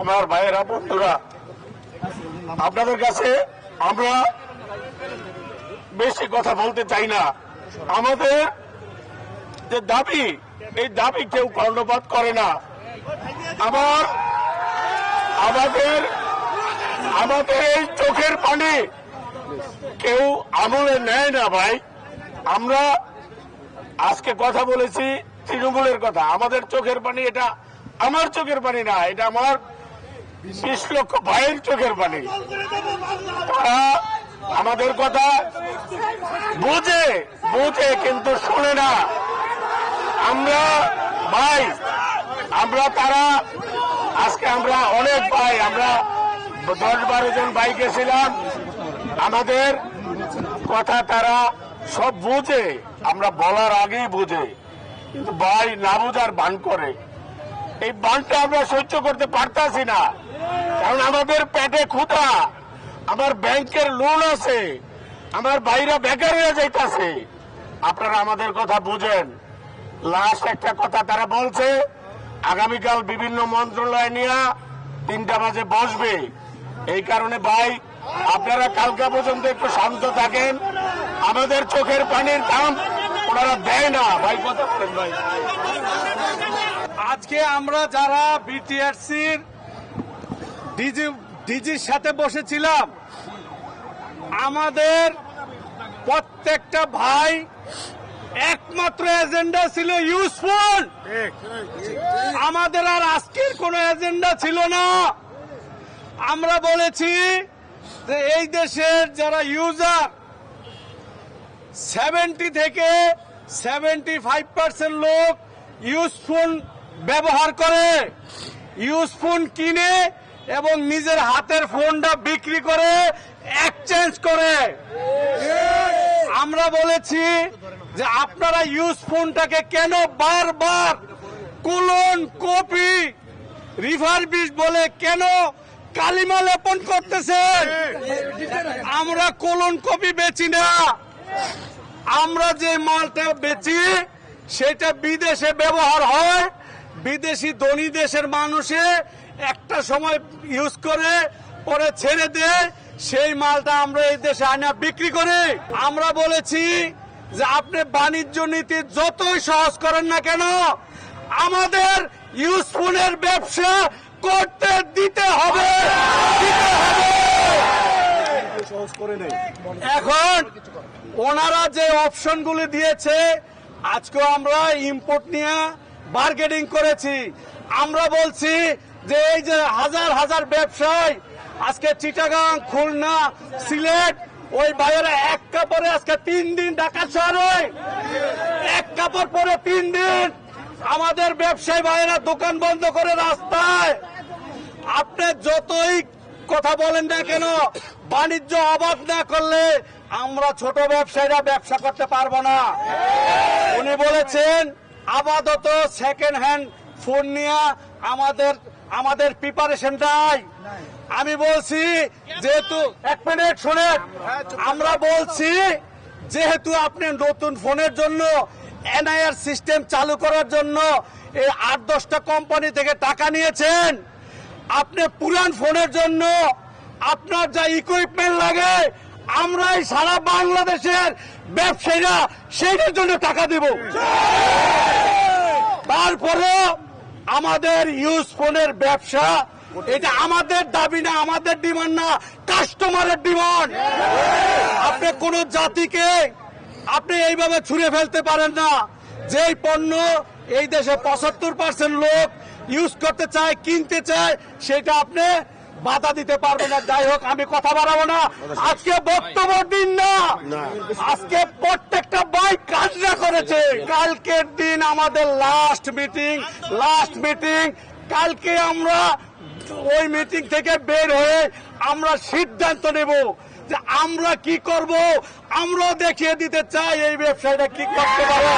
আমার ভাইয়েরা, বন্ধুরা, আপনাদের কাছে আমরা বেশি কথা বলতে চাই না। আমাদের যে দাবি, এই দাবি কেউ কর্ণপাত করে না। আমাদের এই চোখের পানি কেউ আমলে নেয় না ভাই। আমরা আজকে কথা বলেছি তৃণমূলের কথা। আমাদের চোখের পানি, এটা আমার চোখের পানি না, এটা আমার 20 লক্ষ ভাইয়ের চোখের পানি। তারা আমাদের কথা বুঝে কিন্তু শোনে না। আজকে আমরা অনেক ভাই, আমরা 10-12 জন ভাই গেছিলাম। আমাদের কথা তারা সব বুঝে, আমরা বলার আগেই বুঝে, কিন্তু ভাই না বুঝার বান করে। এই বানটা আমরা সহ্য করতে পারতাছি না, কারণ আমাদের পেটে ক্ষুধা, আমার ব্যাংকের লোন আছে, আমার ভাইরা বেকার হয়ে যাইতাছে। আপনারা আমাদের কথা বুঝেন। লাস্ট একটা কথা তারা বলছে, আগামীকাল বিভিন্ন মন্ত্রণালয় নিয়ে 3টা বাজে বসবে। এই কারণে ভাই আপনারা কালকা পর্যন্ত একটু শান্ত থাকেন। আমাদের চোখের পানির দাম ওনারা দেয় না ভাই। কথা বলেন ভাই। আজকে আমরা যারা বিটিআরসির ডিজির সাথে বসেছিলাম, আমাদের প্রত্যেকটা ভাই একমাত্র এজেন্ডা ছিল ইউজফুল। আমাদের আর আজকের কোনো এজেন্ডা ছিল না। আমরা বলেছি যে এই দেশের যারা ইউজার 70 থেকে 75% লোক ইউজফোন ব্যবহার করে, ইউজফোন কিনে এবং নিজের হাতের ফোনটা বিক্রি করে এক্সচেঞ্জ করে। আমরা বলেছি যে আপনারা ইউজফোনটাকে কেন বারবার কোলন, কপি, রিফারবিশ বলে কেন কালিমা লেপন করতেছেন? আমরা কোলন কপি বেচি না। আমরা যে মালটা বেচি সেটা বিদেশে ব্যবহার হয়। বিদেশি ধনী দেশের মানুষে একটা সময় ইউজ করে পরে ছেড়ে দেয়, সেই মালটা আমরা এই দেশে আনা বিক্রি করি। আমরা বলেছি যে আপনি বাণিজ্য নীতি যতই সহজ করেন না কেন, আমাদের ইউজফোনের ব্যবসা করতে দিতে হবে। এখন ওনারা যে অপশনগুলি দিয়েছে, আজকে আমরা ইম্পোর্ট নিয়ে বার্গেনিং করেছি। আমরা বলছি যে এই যে হাজার হাজার ব্যবসায়ী আজকে চিটাগাং, খুলনা, সিলেট, ওই বাইরে এক কাপড়ে আজকে 3 দিন ঢাকা শহরে এক কাপড় পরে 3 দিন আমাদের ব্যবসায়ী ভাইয়েরা দোকান বন্ধ করে রাস্তায়। আপনি যতই কথা বলেন না কেন, বাণিজ্য অবাধ না করলে আমরা ছোট ব্যবসায়ীরা ব্যবসা করতে পারবো না। উনি বলেছেন আপাতত সেকেন্ড হ্যান্ড ফোন নিয়ে আমাদের প্রিপারেশন নাই। আমি বলছি যেহেতু, 1 মিনিট শোনেন, আমরা বলছি যেহেতু আপনি নতুন ফোনের জন্য এনআইআর সিস্টেম চালু করার জন্য এই 8-10টা কোম্পানি থেকে টাকা নিয়েছেন, আপনি পুরান ফোনের জন্য আপনার যা ইকুইপমেন্ট লাগে আমরাই সারা বাংলাদেশের ব্যবসায়ীরা সেইটার জন্য টাকা দেব। তারপরে আমাদের ইউজ ফোনের ব্যবসা, এটা আমাদের দাবি না, আমাদের ডিমান্ড না, কাস্টমারের ডিমান্ড। আপনি কোন জাতিকে আপনি এইভাবে ছুঁড়ে ফেলতে পারেন না। যেই পণ্য এই দেশে 75% লোক ইউজ করতে চায়, কিনতে চায়, সেটা আপনি বাধা দিতে পারবে না। যাই হোক, আমি কথা বাড়াবো না। আজকে বক্তব্য দিন না, আজকে প্রত্যেকটা বাইক কাজরা করেছে। কালকের দিন আমাদের লাস্ট মিটিং। কালকে আমরা ওই মিটিং থেকে বের হয়ে আমরা সিদ্ধান্ত নেব যে আমরা কি করব। আমরা দেখিয়ে দিতে চাই এই ব্যবসায়ীরা কি করতে পারে।